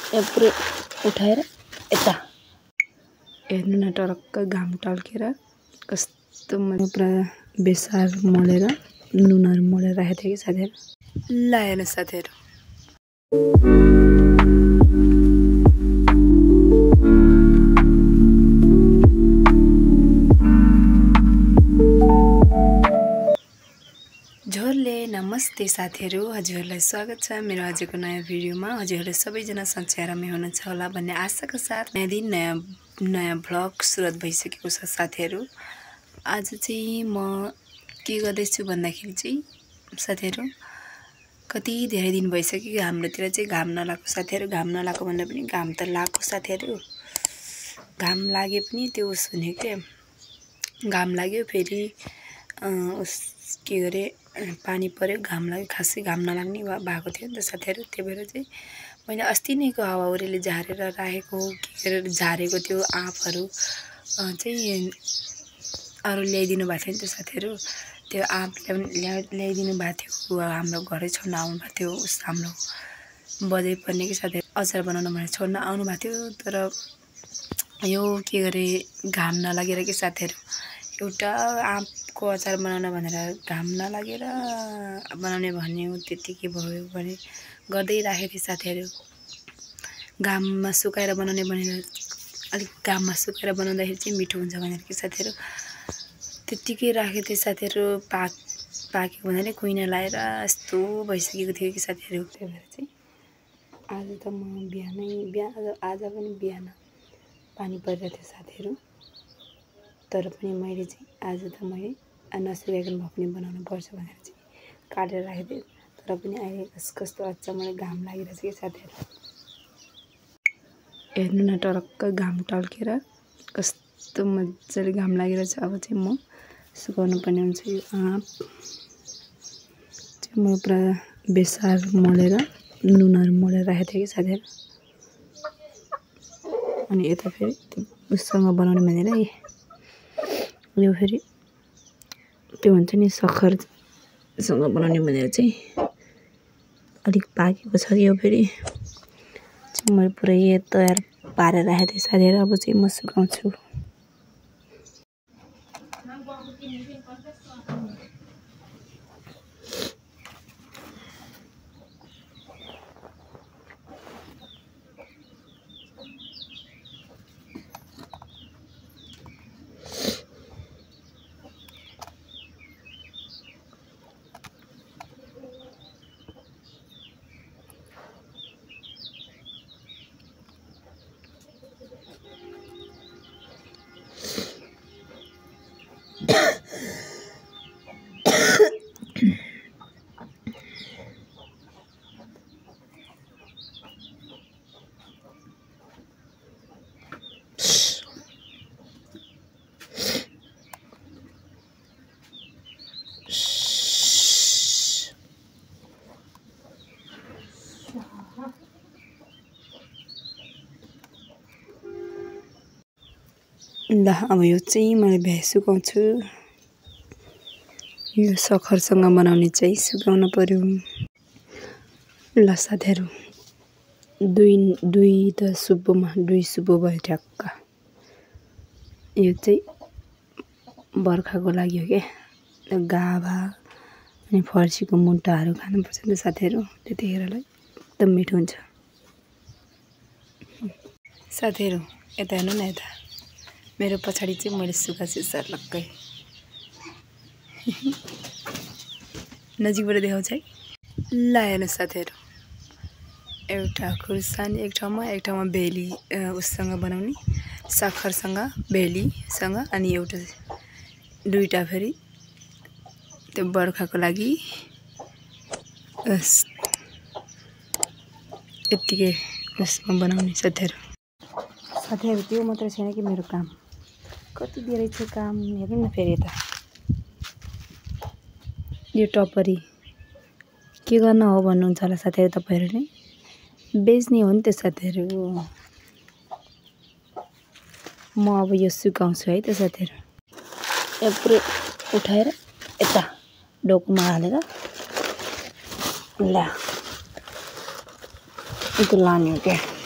पुरै उठाएर यता हेर्नु न टरक्क घाम टल्केर कस्तो मजा पुरा बेसार मोलेर नुनहरू मोलेर राखेको थियो कि साथीहरू। ल हेर्नु साथीहरू झोरले नमस्ते साथीहरू, हजुरहरूलाई स्वागत छ मेरो आजको नयाँ भिडियोमा। हजुरहरूले सबैजना सन्चै आरामै हुनुहुन्छ होला भन्ने आशाका साथ नयाँ दिन नयाँ भ्लग सुरुवात भइसकेको छ साथीहरू। आज चाहिँ म के गर्दैछु भन्दाखेरि चाहिँ साथीहरू कति धेरै दिन भइसक्यो हाम्रोतिर चाहिँ घाम नलागेको साथीहरू। घाम नलागेको भन्दा पनि घाम त लागेको साथीहरू। घाम लागे पनि त्यो उस हुने के घाम लाग्यो फेरि के गरे पानी पर्यो घाम लाग्यो, खासै घाम नलाग्ने भएको थियो नि त साथीहरू। त्यही भएर चाहिँ मैले अस्ति नैको हावाहुरीले झारेर राखेको के गरेर झारेको त्यो आँपहरू चाहिँ अरू ल्याइदिनु भएको थियो नि त साथीहरू। त्यो आँप ल्याइदिनु भएको थियो, हाम्रो घरै छोड्न आउनु भएको थियो। हाम्रो बजै पर्ने कि साथीहरू अचार बनाउनु भनेर छोड्न आउनु भएको थियो। तर यो के गरे घाम नलागेर कि साथीहरू एउटा आँपको अचार बनाउन भनेर घाम नलागेर बनाउने भन्ने त्यतिकै भयो भने गर्दै राखेको थिएँ साथीहरू। घाममा सुकाएर बनाउने भनेर अलिक घाममा सुकाएर बनाउँदाखेरि चाहिँ मिठो हुन्छ भनेर कि साथीहरू त्यतिकै राखेको थिएँ साथीहरू। पाक्यो भन्नाले कुहिना लाएर यस्तो भइसकेको थियो कि साथीहरू। त्यही भएर चाहिँ आज त म आज पनि बिहान पानी परिरहेको थियो साथीहरू। तर पनि मैले चाहिँ आज त मैले नसुकाइकन भए पनि बनाउनु पर्छ भनेर चाहिँ काटेर राखेको थिएँ। तर पनि अहिले कस्तो अच्छा मलाई घाम लागिरहेछ कि साथीहरू। हेर्नु न टरक्क घाम टल्केर कस्तो मजाले घाम लागिरहेछ। अब चाहिँ म सुकाउनु पर्ने हुन्छ। यो आँप चाहिँ म पुरा बेसार मोलेर नुनहरू मोलेर राखेको थिएँ कि साथीहरू। अनि यता फेरि उसँग बनाउने भनेर यो फेरि त्यो भन्छ नि सक्खरसँग बनाउने भनेर चाहिँ अलिक पाकेको छ। यो फेरि चाहिँ मैले पुरै तयार पारेर राखेको थिएँ साथीहरू। अब चाहिँ म सुकाउँछु। ल अब यो चाहिँ मैले भ्याइ सुकाउँछु। यो सक्खरसँग बनाउने चाहिँ सुकाउनु पर्यो। ल साथीहरू दुई सुब्बो भयो ठ्याक्क। यो चाहिँ बर्खाको लागि हो क्या। गाभा अनि फर्सीको मुन्टाहरू खानुपर्छ नि त साथीहरू। त्यतिखेरलाई एकदम मिठो हुन्छ साथीहरू। यता हेर्नु न, यता मेरो पछाडि चाहिँ मैले सुकाएको छु सर्लक्कै। नजिकबाट देखाउँछ है। ल हेर्नु साथीहरू एउटा खुर्सानी एक ठाउँमा भेली उससँग बनाउने सक्खरसँग भेलीसँग अनि एउटा दुईटा फेरि त्यो बर्खाको लागि यत्तिकै उसमा बनाउने साथीहरू। त्यो मात्रै छैन कि मेरो काम कति धेरै छ काम। हेर्नु न फेरि यता यो टपरी के गर्न हो भन्नुहुन्छ होला साथीहरू तपाईँहरूले। बेच्ने हो नि त साथीहरू। म अब यो सुकाउँछु है त साथीहरू। यो पुरै उठाएर यता डोकोमा हालेर ल लाने हो क्या।